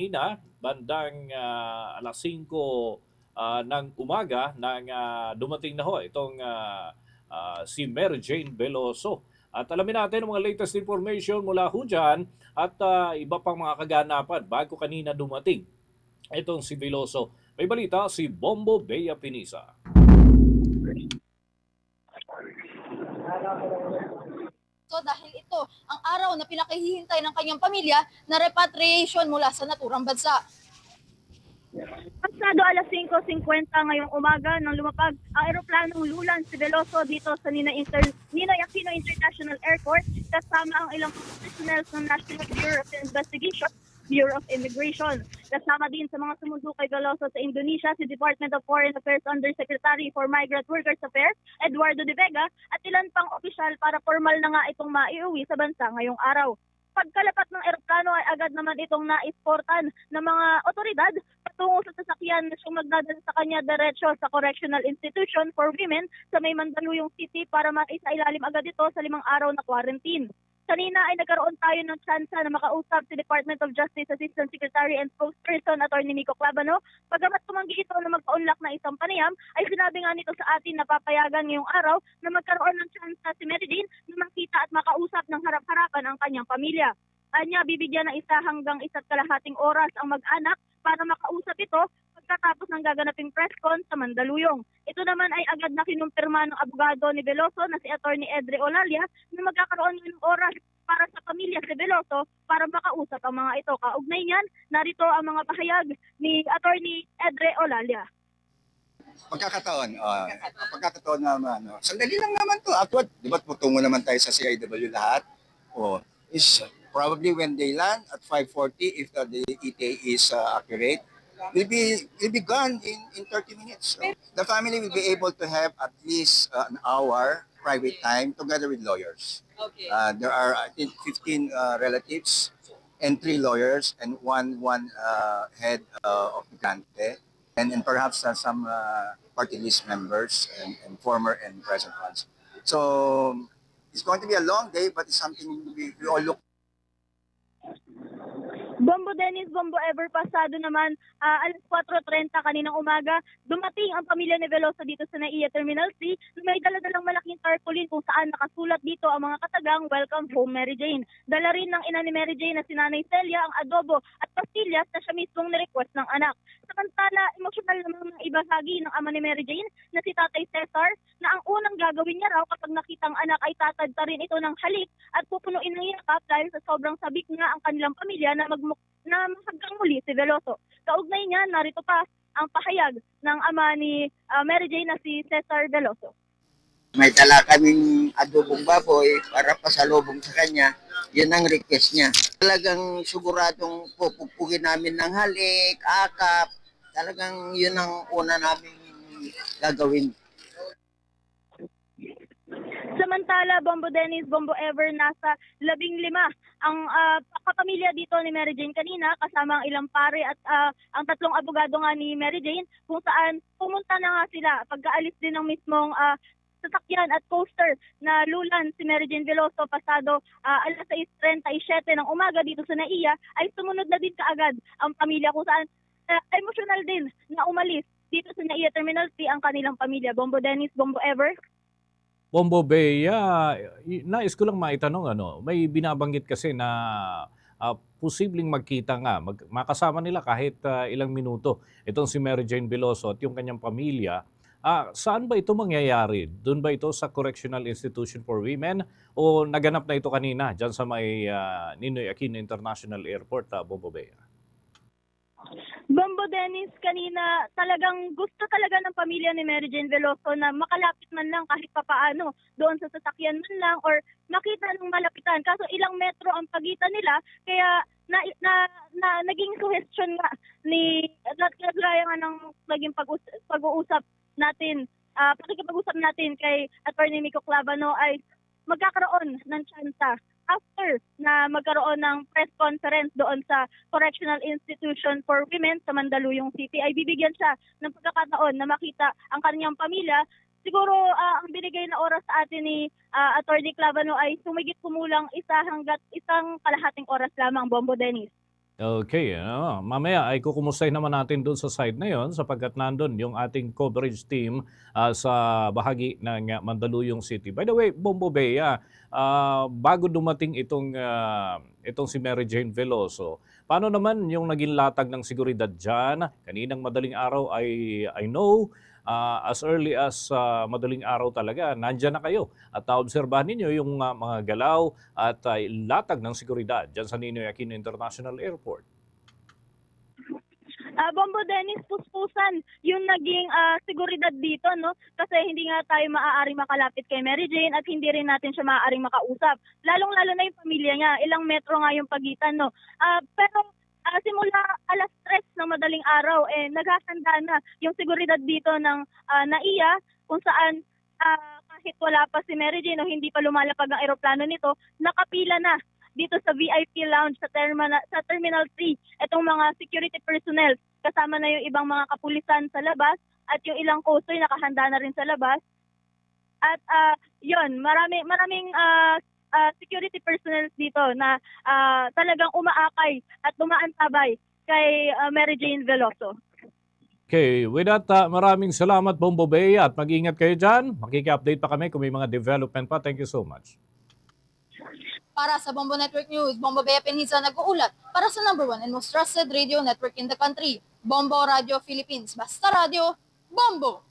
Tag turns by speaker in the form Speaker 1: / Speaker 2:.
Speaker 1: Kanina, bandang alas 5 ng umaga nang dumating na ho itong si Mary Jane Veloso. At alamin natin ang mga latest information mula ho dyan at iba pang mga kaganapan bago kanina dumating itong si Veloso. May balita si Bombo Bea Pinisa.
Speaker 2: Dahil ito ang araw na pinakahihintay ng kanyang pamilya na repatriation mula sa naturang bansa. Pasado alas 5:50 ngayong umaga nang lumapag ang eroplanong Lulan si Veloso dito sa Ninoy Aquino International Airport kasama ang ilang professionals ng National Bureau of Investigation, Bureau of Immigration. Kasama din sa mga sumundo kay Veloso sa Indonesia si Department of Foreign Affairs Undersecretary for Migrant Workers Affairs, Eduardo De Vega, at ilan pang opisyal para formal na nga itong maiuwi sa bansa ngayong araw. Pagkalapat ng eroplano ay agad naman itong naisportan ng mga otoridad patungo sa sasakyan na siyang magdadala sa kanya diretsyo sa Correctional Institution for Women sa May Mandaluyong City para maisailalim agad ito sa 5 araw na quarantine. Kanina ay nagkaroon tayo ng tsansa na makausap si Department of Justice Assistant Secretary and Spokesperson Atty. Nico Clavano. Pagamat tumanggi ito na magpaunlak na isang panayam, ay sinabi nga nito sa atin na papayagan ngayong araw na magkaroon ng tsansa si Mary Jane na makita at makausap ng harap-harapan ang kanyang pamilya. Anya, bibigyan ng 1 hanggang 1.5 oras ang mag-anak para makausap ito pagkatapos ng gaganaping press con sa Mandaluyong. Ito naman ay agad na kinumpirma ng abogado ni Veloso na si Atty. Edre Olalia na magkakaroon ng oras para sa pamilya si Veloso para makausap ang mga ito. Kaugnay niyan, narito ang mga pahayag ni Atty. Edre Olalia.
Speaker 3: Pagkakataon naman. Sandali lang naman to. Actually, di ba tutungo naman tayo sa CIW lahat? Is probably when they land at 5:40, if the ETA is accurate, will be gone in 30 minutes. So, the family will be able to have at least an hour private time together with lawyers.
Speaker 2: Okay.
Speaker 3: There are, I think, 15 relatives and 3 lawyers and one head of Gante, and perhaps some party list members and former and present ones. So it's going to be a long day, but it's something we all look.
Speaker 2: Bombo Dennis, Bombo Ever, pasado naman alas 4:30 kaninang umaga, dumating ang pamilya ni Veloso dito sa NAIA Terminal C na may daladalang malaking tarpaulin kung saan nakasulat dito ang mga katagang Welcome Home Mary Jane. Dala rin ng ina ni Mary Jane na si Nanay Celia ang adobo at pastillas na siya mismong nirequest ng anak. Samantala, emosyonal naman ng ibahagi ng ama ni Mary Jane na si Tatay Cesar na ang unang gagawin niya raw kapag nakitang anak ay tatadta rin ito ng halik at pupunuin ng yakap dahil sa sobrang sabik nga ang kanilang pamilya na hanggang muli si Veloso. Kaugnay niya, narito pa ang pahayag ng ama ni Mary Jane na si Cesar Veloso.
Speaker 4: May dala kaming adobong baboy para pasalubong sa kanya. Yun ang request niya. Talagang siguradong pupugpugin namin ng halik, akap. Talagang yun ang una namin gagawin.
Speaker 2: Samantala, Bombo Dennis, Bombo Ever, nasa 15 ang kapamilya dito ni Mary Jane kanina kasama ang ilang pare at ang 3 abogado nga ni Mary Jane kung saan pumunta na nga sila pagkaalis din ng mismong sasakyan at coaster na Lulan si Mary Jane Veloso pasado alas 6:37 ng umaga dito sa NAIA ay sumunod na din kaagad ang pamilya kung saan emotional din na umalis dito sa NAIA Terminal C ang kanilang pamilya. Bombo Dennis, Bombo Ever.
Speaker 1: Bombo Bea, nais ko lang maitanong, may binabanggit kasi na posibleng magkita nga, makasama nila kahit ilang minuto itong si Mary Jane Veloso at yung kanyang pamilya. Saan ba ito mangyayari? Doon ba ito sa Correctional Institution for Women o naganap na ito kanina dyan sa may Ninoy Aquino International Airport, Bombo Bea?
Speaker 2: Bombo Dennis, kanina talagang gusto talaga ng pamilya ni Mary Jane Veloso na makalapit man lang kahit papaano doon sa sasakyan man lang or makita ng malapitan. Kaso ilang metro ang pagitan nila kaya naging suggestion nga ni gaya nga ng naging pag-uusap natin, pakikipag-usap natin kay Atty. Nico Clavano ay magkakaroon ng tsansa after na magkaroon ng press conference doon sa Correctional Institution for Women sa Mandaluyong City, ay bibigyan siya ng pagkakataon na makita ang kanyang pamilya. Siguro ang binigay na oras sa atin ni Atty. Clavano ay sumigit kumulang 1 hanggat 1.5 oras lamang, Bombo Dennis.
Speaker 1: Okay, mamaya ay kukumustahin naman natin doon sa side na yon sapagkat nandun yung ating coverage team sa bahagi ng Mandaluyong City. By the way, Bombo Bea, bago dumating itong si Mary Jane Veloso, paano naman yung naging latag ng seguridad dyan? Kaninang madaling araw I know, as early as madaling araw talaga, nandyan na kayo at obserbahan ninyo yung mga galaw at latag ng seguridad dyan sa Ninoy Aquino International Airport.
Speaker 2: Bombo Dennis, puspusan yung naging seguridad dito, no? Kasi hindi nga tayo maaaring makalapit kay Mary Jane at hindi rin natin siya maaaring makausap. Lalong-lalo na yung pamilya niya. Ilang metro nga yung pagitan, no? Pero simula alas 3 ng madaling araw, naghahanda na yung seguridad dito ng NAIA kung saan kahit wala pa si Mary Jane o hindi pa lumalapag ang eroplano nito, nakapila na dito sa VIP lounge sa Terminal 3 itong mga security personnel, kasama na yung ibang mga kapulisan sa labas at yung ilang coaster nakahanda na rin sa labas. At yun, maraming security personnel dito na talagang umaakay at dumaantabay kay Mary Jane Veloso.
Speaker 1: Okay, with that, maraming salamat Bombo Bea at mag-ingat kayo dyan. Makiki-update pa kami kung may mga development pa. Thank you so much.
Speaker 5: Para sa Bombo Network News, Bombo Bea Penisa nag-uulat para sa #1 and most trusted radio network in the country, Bombo Radio Philippines. Basta Radio, Bombo!